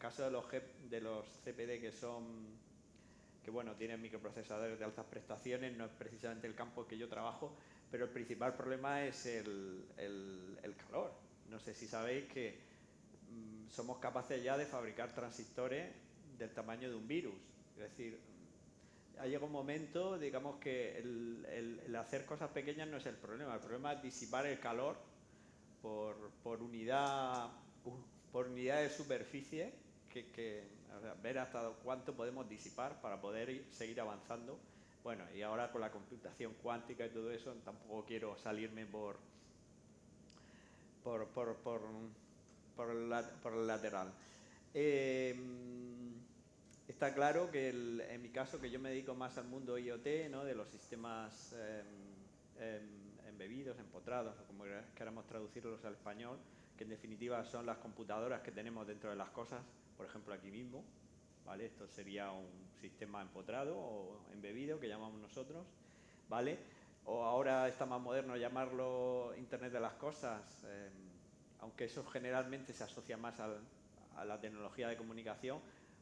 caso de los CPD que bueno, tienen microprocesadores de altas prestaciones, no es precisamente el campo que yo trabajo, pero el principal problema es el calor. No sé si sabéis que somos capaces ya de fabricar transistores del tamaño de un virus. Es decir, ha llegado un momento, digamos, que el hacer cosas pequeñas no es el problema es disipar el calor por unidad de superficie, o sea, ver hasta cuánto podemos disipar para poder seguir avanzando. Bueno, y ahora con la computación cuántica y todo eso, tampoco quiero salirme por el lateral. Está claro que en mi caso, que yo me dedico más al mundo IoT, ¿no? De los sistemas embebidos, empotrados, o como queramos traducirlos al español, que en definitiva son las computadoras que tenemos dentro de las cosas, por ejemplo aquí mismo, ¿vale? Esto sería un sistema empotrado o embebido que llamamos nosotros, ¿vale? O ahora está más moderno llamarlo Internet de las Cosas, aunque eso generalmente se asocia más a la tecnología de comunicación.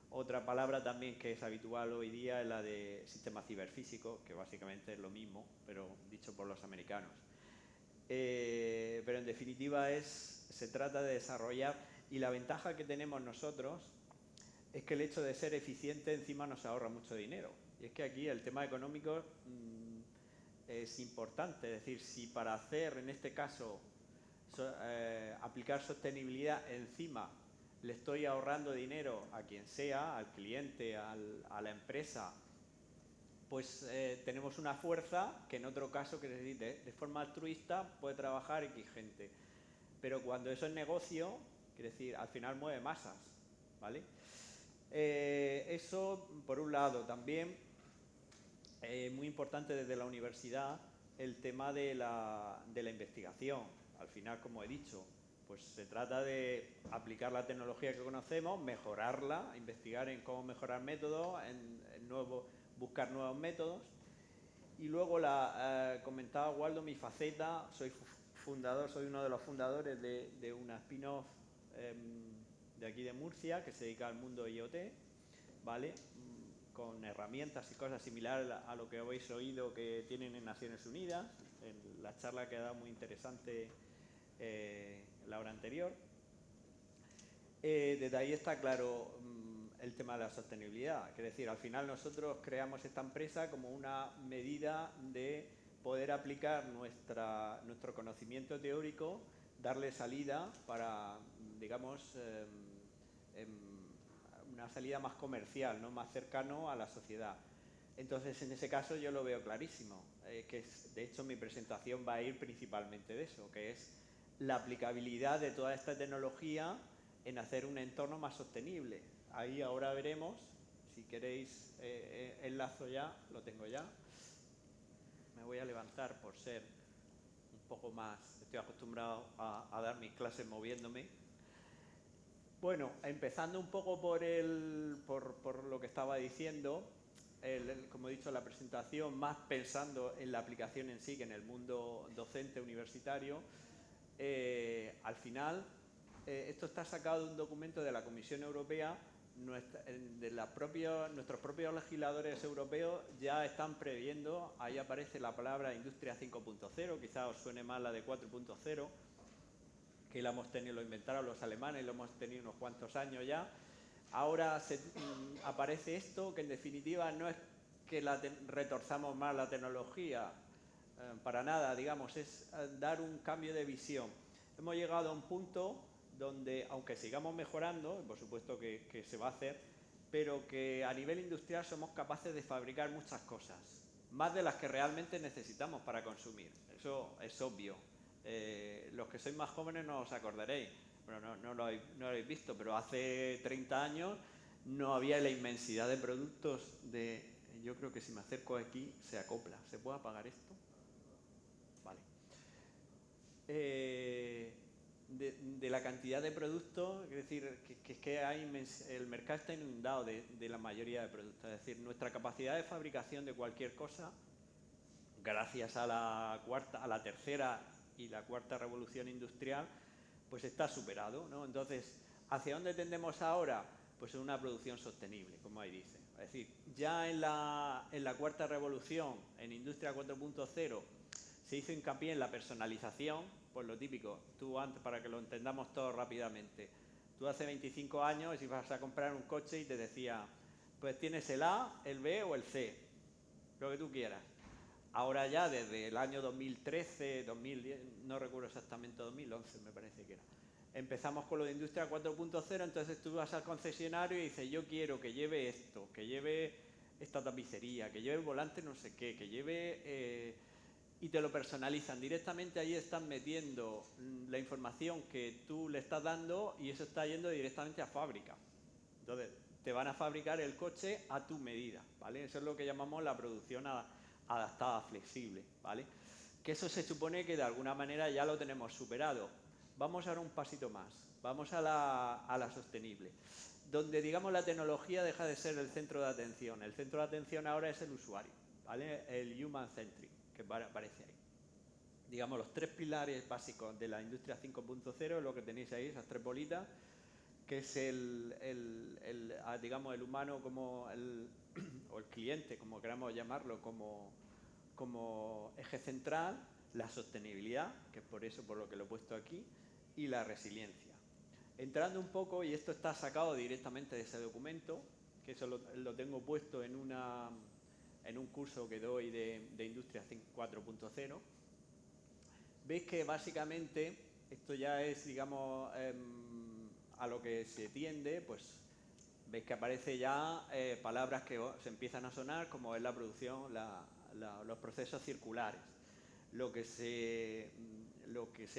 Otra palabra también que es habitual hoy día es la de sistema ciberfísico, que básicamente es lo mismo, pero dicho por los americanos. Pero en definitiva se trata de desarrollar, y la ventaja que tenemos nosotros es que el hecho de ser eficiente encima nos ahorra mucho dinero. Y es que aquí el tema económico es importante, es decir, si para hacer, en este caso, aplicar sostenibilidad, encima le estoy ahorrando dinero a quien sea, al cliente, a la empresa, pues tenemos una fuerza que en otro caso, que de forma altruista puede trabajar X gente. Pero cuando eso es negocio, quiere decir, al final mueve masas, ¿vale? Eso, por un lado, también muy importante desde la universidad, el tema de la investigación. Al final, como he dicho, pues se trata de aplicar la tecnología que conocemos, mejorarla, investigar en cómo mejorar métodos, buscar nuevos métodos. Y luego comentaba Waldo mi faceta, soy uno de los fundadores de una spin-off de aquí de Murcia que se dedica al mundo IoT, ¿vale? Con herramientas y cosas similares a lo que habéis oído que tienen en Naciones Unidas, en la charla que ha dado muy interesante la hora anterior. Desde ahí está claro el tema de la sostenibilidad. Es decir, al final nosotros creamos esta empresa como una medida de poder aplicar nuestro conocimiento teórico, darle salida para, digamos, una salida más comercial, ¿no? Más cercano a la sociedad. Entonces, en ese caso yo lo veo clarísimo, de hecho mi presentación va a ir principalmente de eso, que es la aplicabilidad de toda esta tecnología en hacer un entorno más sostenible. Ahí ahora veremos, si queréis enlazo ya, lo tengo ya. Me voy a levantar por ser un poco más, estoy acostumbrado a dar mis clases moviéndome. Bueno, empezando un poco por lo que estaba diciendo, como he dicho en la presentación, más pensando en la aplicación en sí que en el mundo docente universitario, al final esto está sacado de un documento de la Comisión Europea. Nuestros propios legisladores europeos ya están previendo, ahí aparece la palabra Industria 5.0, quizás os suene más la de 4.0, que lo inventaron los alemanes, lo hemos tenido unos cuantos años ya. Ahora aparece esto, que en definitiva no es que retorzamos más la tecnología, para nada, digamos, es dar un cambio de visión. Hemos llegado a un punto donde, aunque sigamos mejorando, y por supuesto que se va a hacer, pero que a nivel industrial somos capaces de fabricar muchas cosas, más de las que realmente necesitamos para consumir. Eso es obvio. Los que sois más jóvenes no os acordaréis, bueno, no lo habéis visto, pero hace 30 años no había la inmensidad de productos yo creo que si me acerco aquí se acopla. ¿Se puede apagar esto? Vale. De la cantidad de productos, es decir, que el mercado está inundado de la mayoría de productos. Es decir, nuestra capacidad de fabricación de cualquier cosa, gracias a la tercera y la cuarta revolución industrial, pues está superado, ¿no? Entonces, ¿hacia dónde tendemos ahora? pues es una producción sostenible, como ahí dice. Es decir, ya en la cuarta revolución, en Industria 4.0, se hizo hincapié en la personalización, pues lo típico, tú antes, para que lo entendamos todos rápidamente, tú hace 25 años ibas a comprar un coche y te decía, pues tienes el A, el B o el C, lo que tú quieras. Ahora ya desde el año 2013, 2010, no recuerdo exactamente, 2011 me parece que era, empezamos con lo de Industria 4.0, entonces tú vas al concesionario y dices, yo quiero que lleve esto, que lleve esta tapicería, que lleve el volante no sé qué, que lleve... y te lo personalizan. Directamente ahí están metiendo la información que tú le estás dando y eso está yendo directamente a fábrica. Entonces, te van a fabricar el coche a tu medida, ¿vale? Eso es lo que llamamos la producción adaptada, flexible, ¿vale? Que eso se supone que de alguna manera ya lo tenemos superado. Vamos ahora un pasito más, vamos a la sostenible, donde digamos la tecnología deja de ser el centro de atención. El centro de atención ahora es el usuario, ¿vale? El human centric, que aparece ahí. Digamos los tres pilares básicos de la industria 5.0, lo que tenéis ahí, esas tres bolitas, que es digamos, el humano como o el cliente, como queramos llamarlo, como eje central, la sostenibilidad, que es por eso por lo que lo he puesto aquí, y la resiliencia. Entrando un poco, y esto está sacado directamente de ese documento, que eso lo tengo puesto en un curso que doy de Industria 4.0, veis que básicamente esto ya es, digamos, a lo que se tiende, pues veis que aparece ya palabras que se empiezan a sonar, como es la producción, los procesos circulares. Lo que se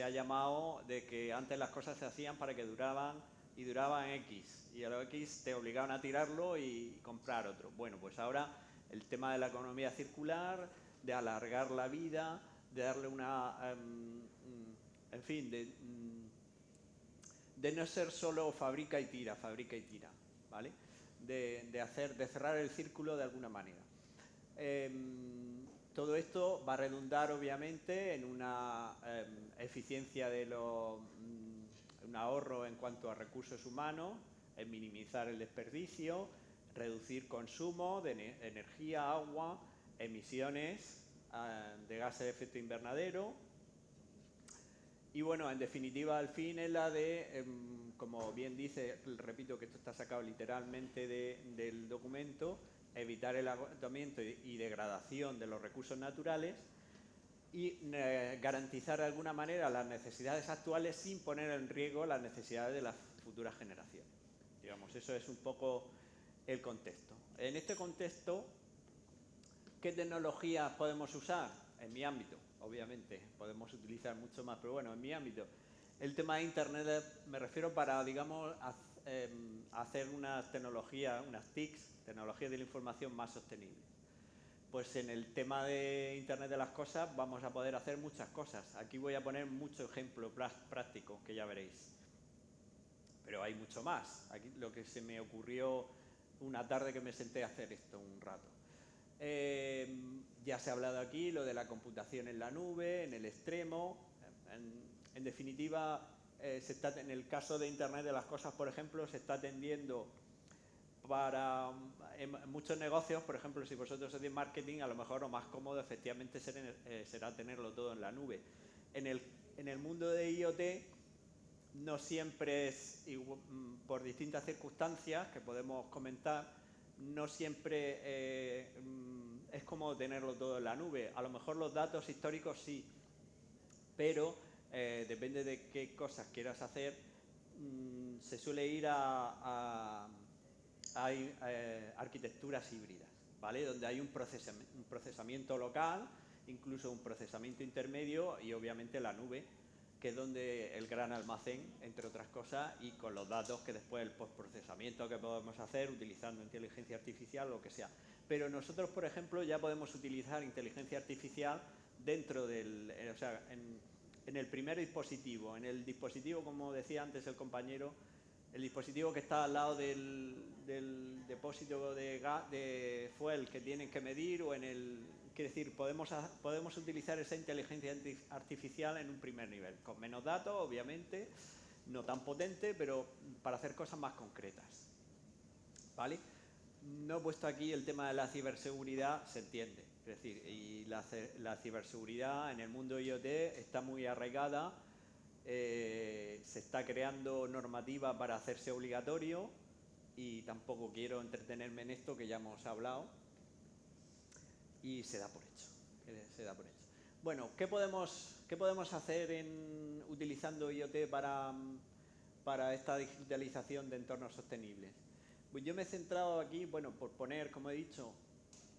ha llamado de que antes las cosas se hacían para que duraban X, y a los X te obligaban a tirarlo y comprar otro. Bueno, pues ahora el tema de la economía circular, de alargar la vida, de darle una... en fin, de no ser solo fabrica y tira, ¿vale? De cerrar el círculo de alguna manera. Todo esto va a redundar obviamente en una eficiencia un ahorro en cuanto a recursos humanos, en minimizar el desperdicio, reducir consumo de energía, agua, emisiones de gases de efecto invernadero. Y bueno, en definitiva, al fin es la de, como bien dice, repito que esto está sacado literalmente del documento, evitar el agotamiento y degradación de los recursos naturales y garantizar de alguna manera las necesidades actuales sin poner en riesgo las necesidades de las futuras generaciones. Digamos, eso es un poco el contexto. En este contexto, ¿qué tecnologías podemos usar? En mi ámbito, obviamente, podemos utilizar mucho más, pero bueno, en mi ámbito, el tema de Internet me refiero para, digamos, hacer unas tecnologías, unas TICs, tecnologías de la información más sostenibles. Pues en el tema de Internet de las cosas vamos a poder hacer muchas cosas. Aquí voy a poner muchos ejemplos prácticos que ya veréis. Pero hay mucho más. Aquí lo que se me ocurrió una tarde que me senté a hacer esto un rato. Ya se ha hablado aquí lo de la computación en la nube, en el extremo. En definitiva, en el caso de Internet de las cosas, por ejemplo, se está tendiendo en muchos negocios, por ejemplo, si vosotros hacéis marketing, a lo mejor lo más cómodo efectivamente será tenerlo todo en la nube. En el mundo de IoT no siempre es, por distintas circunstancias que podemos comentar, no siempre es como tenerlo todo en la nube. A lo mejor los datos históricos sí, pero depende de qué cosas quieras hacer, se suele ir a arquitecturas híbridas, ¿vale? Donde hay un procesamiento local, incluso un procesamiento intermedio y obviamente la nube, que es donde el gran almacén, entre otras cosas, y con los datos que después el postprocesamiento que podemos hacer utilizando inteligencia artificial o lo que sea. Pero nosotros, por ejemplo, ya podemos utilizar inteligencia artificial dentro en el primer dispositivo, en el dispositivo, como decía antes el compañero, el dispositivo que está al lado del depósito de fuel que tienen que medir, o quiere decir, podemos utilizar esa inteligencia artificial en un primer nivel, con menos datos, obviamente, no tan potente, pero para hacer cosas más concretas. ¿vale? No he puesto aquí el tema de la ciberseguridad, se entiende. Es decir, y la ciberseguridad en el mundo IoT está muy arraigada, se está creando normativa para hacerse obligatorio y tampoco quiero entretenerme en esto que ya hemos hablado y se da por hecho. Bueno, ¿qué podemos hacer utilizando IoT para esta digitalización de entornos sostenibles? Pues yo me he centrado aquí, bueno, por poner, como he dicho,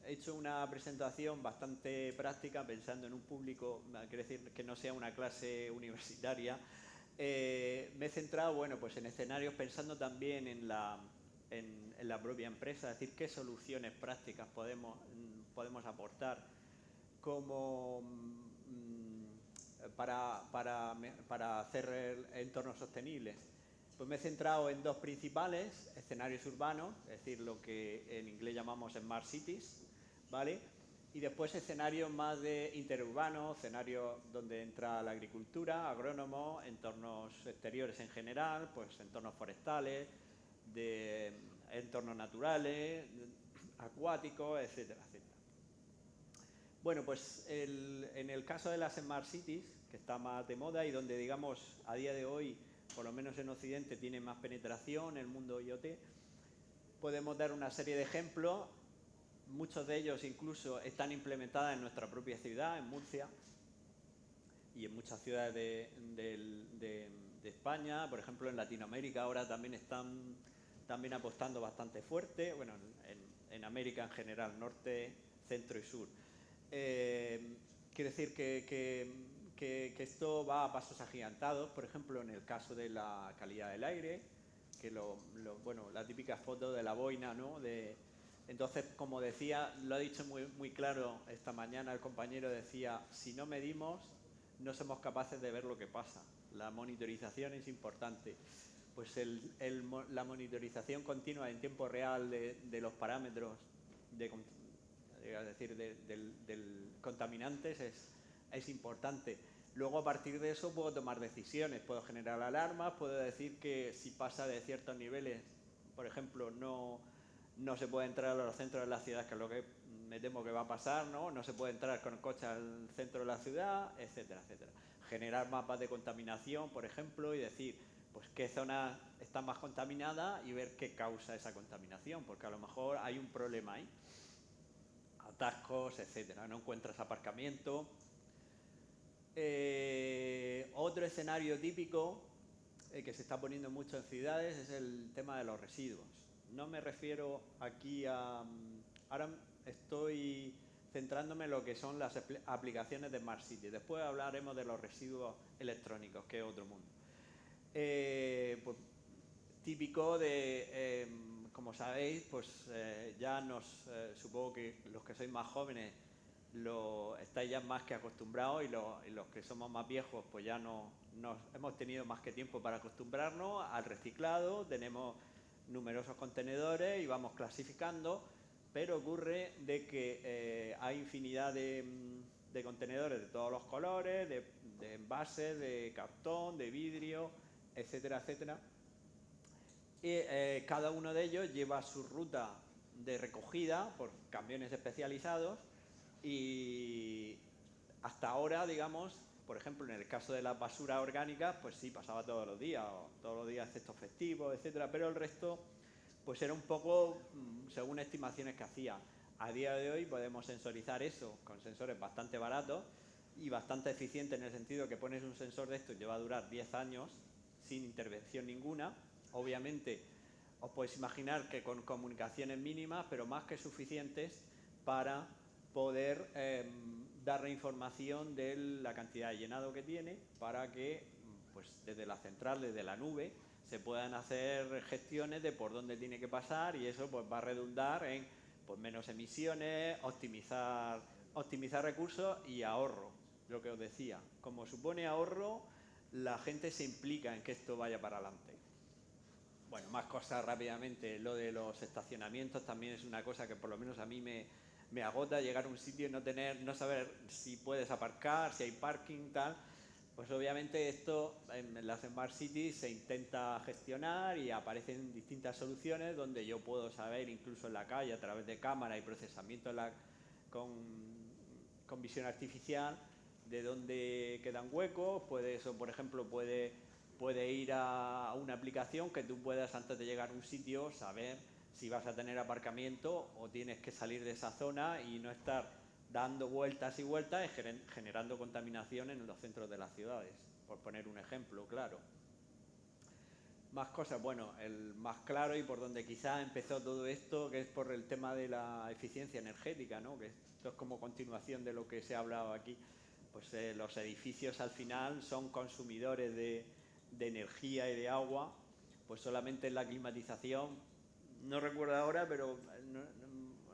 he hecho una presentación bastante práctica pensando en un público, quiero decir que no sea una clase universitaria. Me he centrado, bueno, pues en escenarios pensando también en la propia empresa, es decir, qué soluciones prácticas podemos aportar como para hacer entornos sostenibles. Pues me he centrado en dos principales, escenarios urbanos, es decir, lo que en inglés llamamos Smart Cities, ¿vale? Y después escenarios más de interurbanos, escenarios donde entra la agricultura, agrónomos, entornos exteriores en general, pues entornos forestales, de entornos naturales, acuáticos, etcétera, etcétera. Bueno, pues en el caso de las Smart Cities, que está más de moda y donde, digamos, a día de hoy, por lo menos en Occidente, tiene más penetración el mundo IoT, podemos dar una serie de ejemplos. Muchos de ellos incluso están implementados en nuestra propia ciudad, en Murcia, y en muchas ciudades de España. Por ejemplo, en Latinoamérica ahora también están apostando bastante fuerte, bueno, en América en general, norte, centro y sur. Quiero decir que esto va a pasos agigantados, por ejemplo, en el caso de la calidad del aire, que bueno, la típica foto de la boina, ¿no? Entonces, como decía, lo ha dicho muy claro esta mañana el compañero, decía, si no medimos, no somos capaces de ver lo que pasa. La monitorización es importante. Pues la monitorización continua en tiempo real de los parámetros del contaminantes es importante. Luego, a partir de eso, puedo tomar decisiones, puedo generar alarmas, puedo decir que si pasa de ciertos niveles, por ejemplo, no se puede entrar a los centros de la ciudad, que es lo que me temo que va a pasar, no se puede entrar con el coche al centro de la ciudad, etcétera, etcétera. Generar mapas de contaminación, por ejemplo, y decir, pues qué zonas están más contaminadas y ver qué causa esa contaminación, porque a lo mejor hay un problema ahí. Atascos, etcétera, no encuentras aparcamiento. Otro escenario típico que se está poniendo mucho en ciudades es el tema de los residuos. No me refiero aquí ahora estoy centrándome en lo que son las aplicaciones de Smart City. Después hablaremos de los residuos electrónicos, que es otro mundo. Pues, típico de, como sabéis, pues supongo que los que sois más jóvenes estáis ya más que acostumbrados y los que somos más viejos pues ya hemos tenido más que tiempo para acostumbrarnos al reciclado. Tenemos numerosos contenedores y vamos clasificando, pero ocurre de que hay infinidad de contenedores de todos los colores, de envases, de cartón, de vidrio, etcétera, etcétera. Y cada uno de ellos lleva su ruta de recogida por camiones especializados y hasta ahora, digamos, por ejemplo, en el caso de las basuras orgánicas, pues sí, pasaba todos los días excepto festivos, etcétera, pero el resto pues era un poco según estimaciones que hacía. A día de hoy podemos sensorizar eso con sensores bastante baratos y bastante eficientes, en el sentido que pones un sensor de esto y te va a durar 10 años sin intervención ninguna. Obviamente os podéis imaginar que con comunicaciones mínimas, pero más que suficientes para poder darle información de la cantidad de llenado que tiene, para que pues desde la central, desde la nube, se puedan hacer gestiones de por dónde tiene que pasar, y eso pues va a redundar en pues menos emisiones, optimizar recursos y ahorro. Lo que os decía, como supone ahorro, la gente se implica en que esto vaya para adelante. Bueno, más cosas rápidamente. Lo de los estacionamientos también es una cosa que por lo menos a mí me agota, llegar a un sitio y no saber si puedes aparcar, si hay parking, tal. Pues obviamente esto en las Smart Cities se intenta gestionar y aparecen distintas soluciones donde yo puedo saber incluso en la calle a través de cámara y procesamiento con, con visión artificial de dónde quedan huecos. Puede eso, por ejemplo, puede ir a una aplicación que tú puedas antes de llegar a un sitio saber si vas a tener aparcamiento o tienes que salir de esa zona y no estar dando vueltas y vueltas y generando contaminación en los centros de las ciudades, por poner un ejemplo claro. Más cosas, bueno, el más claro y por donde quizás empezó todo esto, que es por el tema de la eficiencia energética, ¿no? Que esto es como continuación de lo que se ha hablado aquí. Pues los edificios al final son consumidores de energía y de agua, pues solamente en la climatización, no recuerdo ahora, pero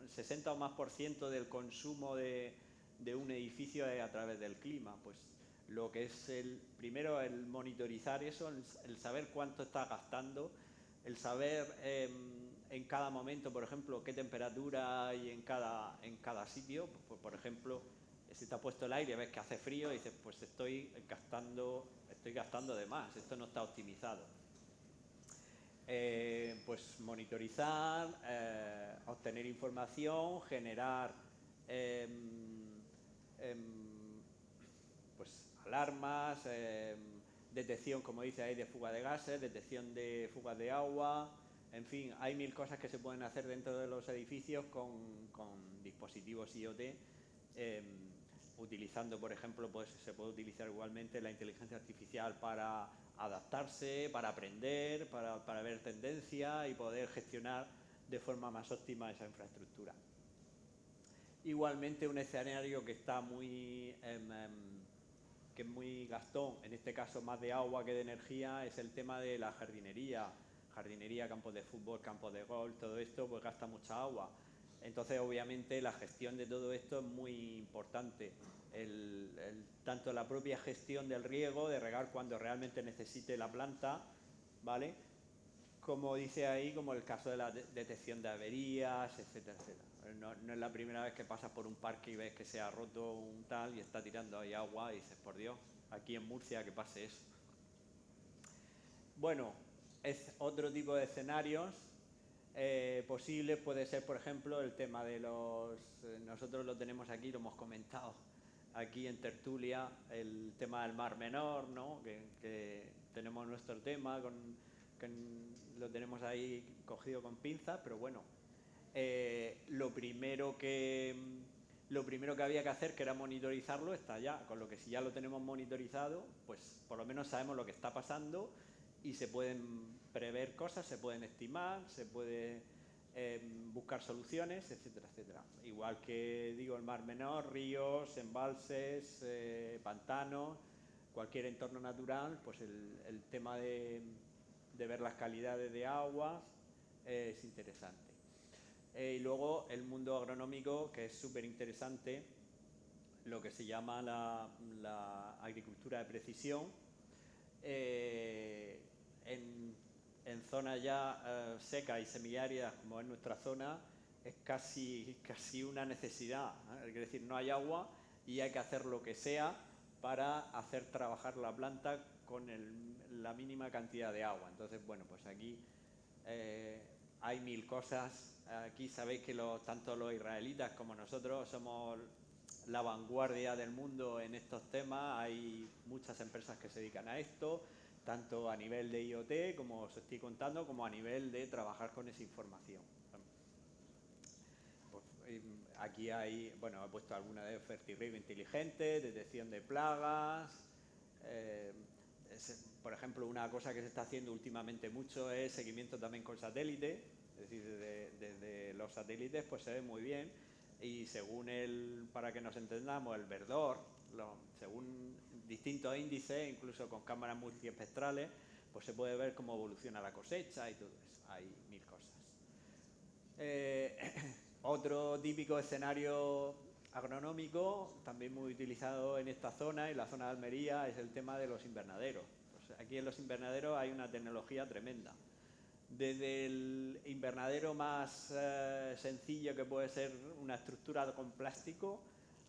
el 60 o más por ciento del consumo de un edificio es a través del clima. Pues lo que es primero el monitorizar eso, el saber cuánto está gastando, el saber en cada momento, por ejemplo, qué temperatura hay en cada sitio. Pues, por ejemplo, si te ha puesto el aire, ves que hace frío y dices, pues estoy gastando de más, esto no está optimizado. Pues monitorizar, obtener información, generar pues alarmas, detección, como dice ahí, de fuga de gases, detección de fugas de agua, en fin, hay mil cosas que se pueden hacer dentro de los edificios con dispositivos IoT. Utilizando, por ejemplo, pues se puede utilizar igualmente la inteligencia artificial para adaptarse, para aprender, para ver tendencia y poder gestionar de forma más óptima esa infraestructura. Igualmente un escenario que está que es muy gastón, en este caso más de agua que de energía, es el tema de la jardinería, campos de fútbol, campos de golf, todo esto pues gasta mucha agua. Entonces obviamente la gestión de todo esto es muy importante, tanto la propia gestión del riego, de regar cuando realmente necesite la planta, ¿vale? Como dice ahí, como el caso de la detección de averías, etcétera, etcétera. No es la primera vez que pasas por un parque y ves que se ha roto un tal y está tirando ahí agua y dices, por Dios, aquí en Murcia que pase eso. Bueno, es otro tipo de escenarios posibles. Puede ser, por ejemplo, el tema de nosotros lo tenemos aquí, lo hemos comentado aquí en tertulia, el tema del Mar Menor, ¿no? Que tenemos nuestro tema, que lo tenemos ahí cogido con pinzas, pero bueno, lo primero que había que hacer, que era monitorizarlo, está ya, con lo que si ya lo tenemos monitorizado, pues por lo menos sabemos lo que está pasando y se pueden prever cosas, se pueden estimar, se puede buscar soluciones, etcétera, etcétera. Igual que digo, el Mar Menor, ríos, embalses, pantanos, cualquier entorno natural, pues el tema de ver las calidades de aguas es interesante. Y luego el mundo agronómico, que es súper interesante, lo que se llama la agricultura de precisión. En zonas ya secas y semiáridas, como es nuestra zona, es casi una necesidad, ¿eh? Es decir, no hay agua y hay que hacer lo que sea para hacer trabajar la planta con la mínima cantidad de agua. Entonces, bueno, pues aquí hay mil cosas. Aquí sabéis que tanto los israelitas como nosotros somos la vanguardia del mundo en estos temas. Hay muchas empresas que se dedican a esto, tanto a nivel de IoT, como os estoy contando, como a nivel de trabajar con esa información. Pues, aquí hay, bueno, he puesto alguna de fertirriego inteligente, detección de plagas. Por ejemplo, una cosa que se está haciendo últimamente mucho es seguimiento también con satélite, es decir, desde los satélites pues se ve muy bien y según para que nos entendamos, el verdor, según distintos índices, incluso con cámaras multiespectrales, pues se puede ver cómo evoluciona la cosecha y todo eso. Hay mil cosas. Otro típico escenario agronómico, también muy utilizado en esta zona, en la zona de Almería, es el tema de los invernaderos. Pues aquí en los invernaderos hay una tecnología tremenda. Desde el invernadero más sencillo, que puede ser una estructura con plástico,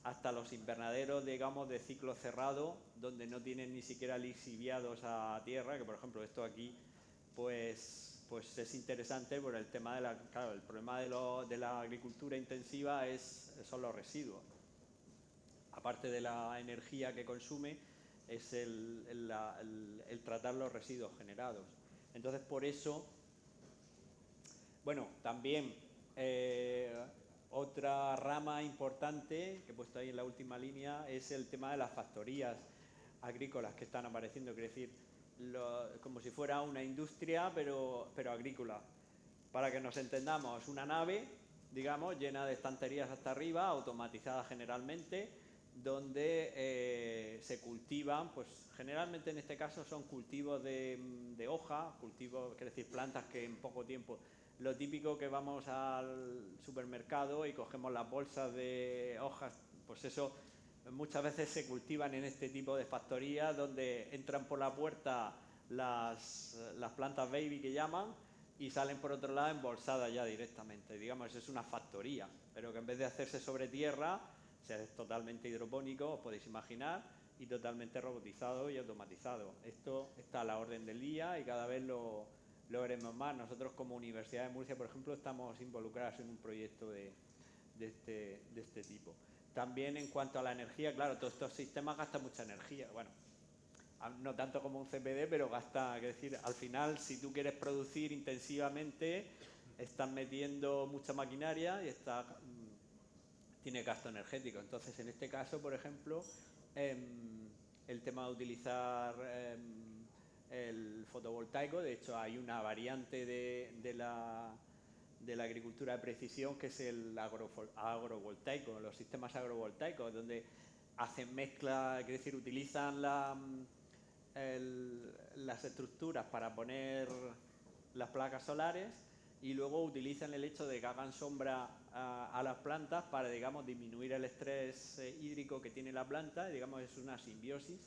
hasta los invernaderos, digamos, de ciclo cerrado, donde no tienen ni siquiera lixiviados a tierra, que por ejemplo esto aquí, pues es interesante por el tema de claro, el problema de la agricultura intensiva son los residuos. Aparte de la energía que consume, es el tratar los residuos generados. Entonces, por eso, bueno, también otra rama importante que he puesto ahí en la última línea es el tema de las factorías agrícolas que están apareciendo, es decir, como si fuera una industria, pero agrícola. Para que nos entendamos, una nave, digamos, llena de estanterías hasta arriba, automatizada generalmente, donde se cultivan, pues generalmente en este caso son cultivos de hoja, cultivos, es decir, plantas que en poco tiempo, lo típico que vamos al supermercado y cogemos las bolsas de hojas, pues eso muchas veces se cultivan en este tipo de factorías donde entran por la puerta las plantas baby que llaman y salen por otro lado embolsadas ya directamente. Digamos, eso es una factoría, pero que en vez de hacerse sobre tierra, es totalmente hidropónico, os podéis imaginar, y totalmente robotizado y automatizado. Esto está a la orden del día y cada vez lo veremos más. Nosotros como Universidad de Murcia, por ejemplo, estamos involucrados en un proyecto de este tipo. También en cuanto a la energía, claro, todos estos sistemas gastan mucha energía. Bueno, no tanto como un CPD, pero gasta, es decir, al final, si tú quieres producir intensivamente, estás metiendo mucha maquinaria y tiene gasto energético. Entonces, en este caso, por ejemplo, el tema de utilizar el fotovoltaico, de hecho hay una variante de la agricultura de precisión que es el agrovoltaico, los sistemas agrovoltaicos, donde hacen mezcla, es decir, utilizan las estructuras para poner las placas solares y luego utilizan el hecho de que hagan sombra a las plantas para, digamos, disminuir el estrés hídrico que tiene la planta. Digamos, es una simbiosis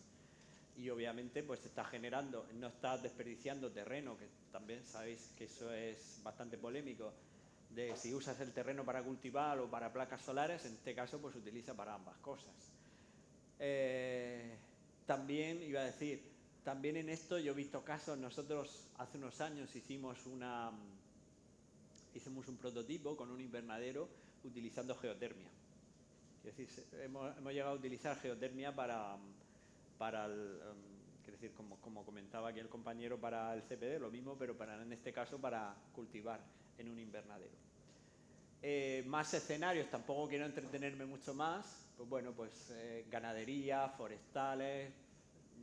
y obviamente pues está generando, no está desperdiciando terreno, que también sabéis que eso es bastante polémico, de si usas el terreno para cultivar o para placas solares. En este caso pues se utiliza para ambas cosas. También iba a decir, también en esto yo he visto casos, nosotros hace unos años hicimos un prototipo con un invernadero utilizando geotermia. Es decir, hemos llegado a utilizar geotermia para es decir, como comentaba aquí el compañero, para el CPD, lo mismo, pero en este caso para cultivar en un invernadero. Más escenarios, tampoco quiero entretenerme mucho más, pues bueno, pues ganadería, forestales,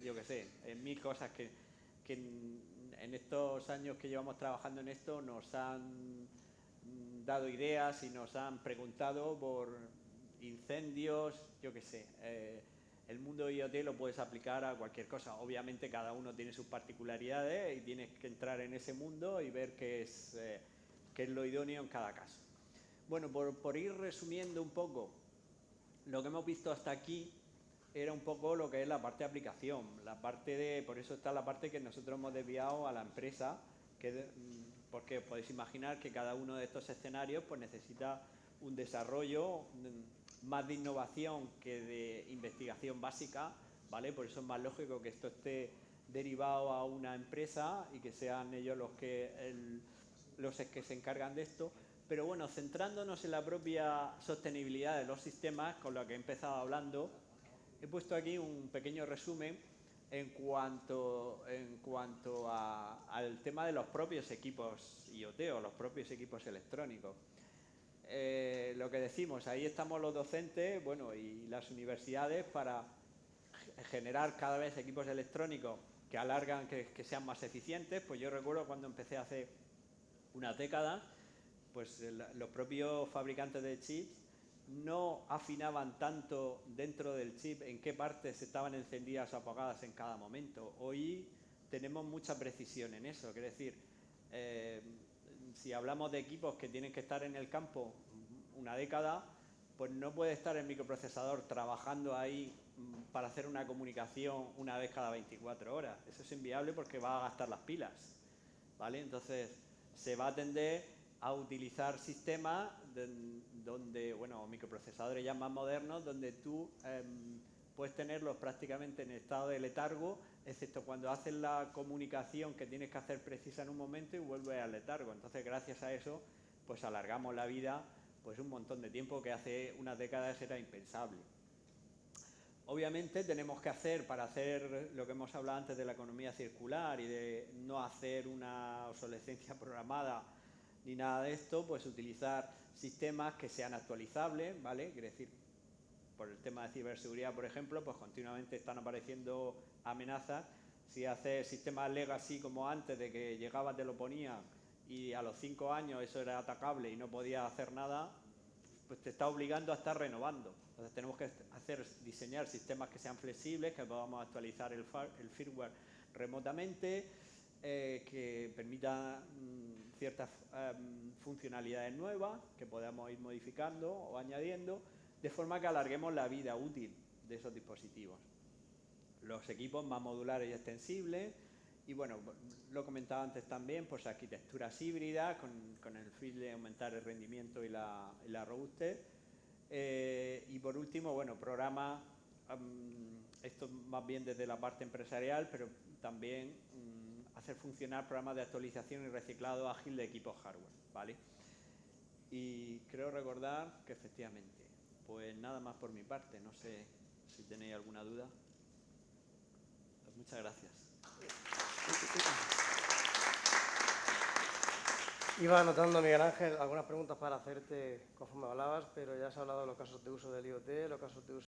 yo qué sé, mil cosas que en estos años que llevamos trabajando en esto nos han dado ideas y nos han preguntado por incendios, yo qué sé. El mundo IoT lo puedes aplicar a cualquier cosa. Obviamente cada uno tiene sus particularidades y tienes que entrar en ese mundo y ver qué es lo idóneo en cada caso. Bueno, por ir resumiendo un poco, lo que hemos visto hasta aquí era un poco lo que es la parte de aplicación, por eso está la parte que nosotros hemos desviado a la empresa, porque os podéis imaginar que cada uno de estos escenarios pues necesita un desarrollo más de innovación que de investigación básica, ¿vale? Por eso es más lógico que esto esté derivado a una empresa y que sean ellos los que se encargan de esto. Pero bueno, centrándonos en la propia sostenibilidad de los sistemas, con lo que he empezado hablando, he puesto aquí un pequeño resumen en cuanto al tema de los propios equipos IoT o los propios equipos electrónicos. Lo que decimos, ahí estamos los docentes, bueno, y las universidades para generar cada vez equipos electrónicos que alargan, que sean más eficientes. Pues yo recuerdo cuando empecé hace una década, pues los propios fabricantes de chips no afinaban tanto dentro del chip en qué partes estaban encendidas o apagadas en cada momento. Hoy tenemos mucha precisión en eso, es decir, si hablamos de equipos que tienen que estar en el campo una década, pues no puede estar el microprocesador trabajando ahí para hacer una comunicación una vez cada 24 horas. Eso es inviable porque va a gastar las pilas, ¿vale? Entonces se va a tender a utilizar sistemas donde, bueno, microprocesadores ya más modernos, donde tú puedes tenerlos prácticamente en estado de letargo, excepto cuando haces la comunicación que tienes que hacer precisa en un momento y vuelves al letargo. Entonces, gracias a eso, pues alargamos la vida pues un montón de tiempo que hace unas décadas era impensable. Obviamente tenemos que hacer, para hacer lo que hemos hablado antes de la economía circular y de no hacer una obsolescencia programada ni nada de esto, pues utilizar sistemas que sean actualizables, ¿vale? Quiere decir, por el tema de ciberseguridad, por ejemplo, pues continuamente están apareciendo amenazas. Si haces sistemas legacy como antes, de que llegabas, te lo ponían y a los 5 años eso era atacable y no podías hacer nada, pues te está obligando a estar renovando. Entonces tenemos que diseñar sistemas que sean flexibles, que podamos actualizar el firmware remotamente, que permitan ciertas funcionalidades nuevas que podamos ir modificando o añadiendo, de forma que alarguemos la vida útil de esos dispositivos. Los equipos más modulares y extensibles, y bueno, lo comentaba antes también, pues arquitecturas híbridas con el fin de aumentar el rendimiento y la robustez. Y por último, bueno, programas, esto más bien desde la parte empresarial, pero también hacer funcionar programas de actualización y reciclado ágil de equipos hardware, ¿vale? Y creo recordar que efectivamente, pues nada más por mi parte, no sé si tenéis alguna duda. Pues muchas gracias. Iba anotando, Miguel Ángel, algunas preguntas para hacerte conforme hablabas, pero ya has hablado de los casos de uso del IoT, los casos de uso